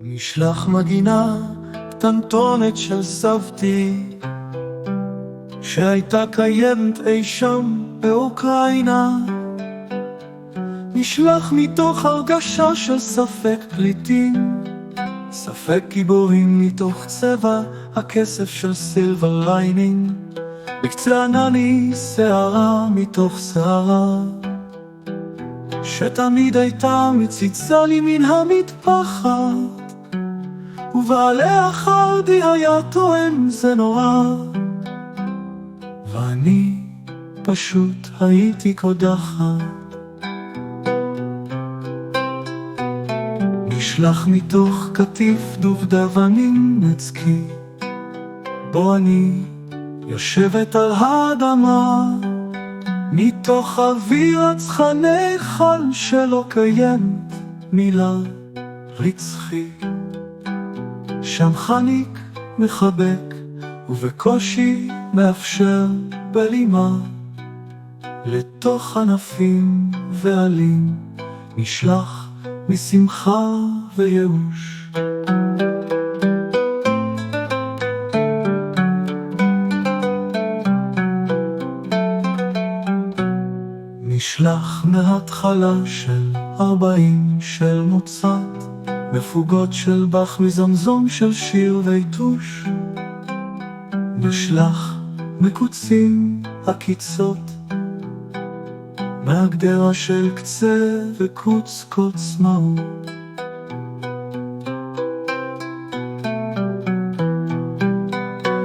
נשלח מגינה קטנטונת של סבתי שהייתה קיימת אי שם באוקראינה. נשלח מתוך הרגשה של ספק פליטים, ספק גיבורים מתוך צבע הכסף של סילבר ליינינג, בקצה ענני שערה מתוך שערה שתמיד הייתה מציצה לי מן המטפחת, ובעליה חרדי היה טוען זה נורא, ואני פשוט הייתי קודחת. נשלח מתוך כתיף דובדבנים נצקי, בו אני יושבת על האדמה, מתוך אוויר רצחני חל שלא קיימת מילה רצחי. שם חניק מחבק ובקושי מאפשר בלימה, לתוך ענפים ועלים נשלח משמחה וייאוש. נשלח מההתחלה של 40 של מוצת, מפוגות של בח מזמזום של שיר ויתוש. נשלח מקוצים הקיצות, מהגדרה של קצה וקוץ קוץ מהו.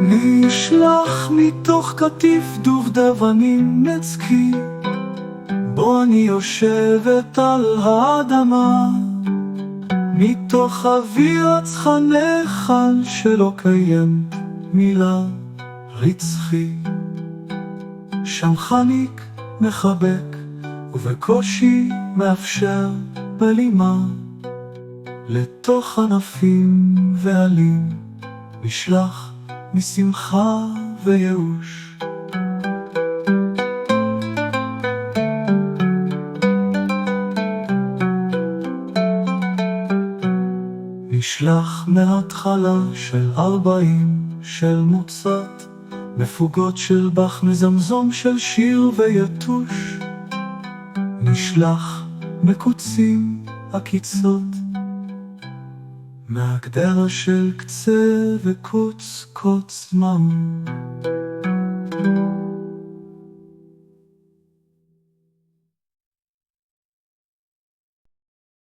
נשלח מתוך כתיף דובדבנים נצקי, בו אני יושבת על האדמה, מתוך אוויר רצחני חל שלא קיימת מילה רצחי. שם חניק מחבק ובקושי מאפשר בלימה, לתוך ענפים ועלים נשלח משמחה וייאוש. נשלח מההתחלה של 40 של מוצת, מפוגות של בח מזמזום של שיר ויתוש. נשלח מקוצים הקיצות, מהגדרה של קצה וקוץ קוץ מהו.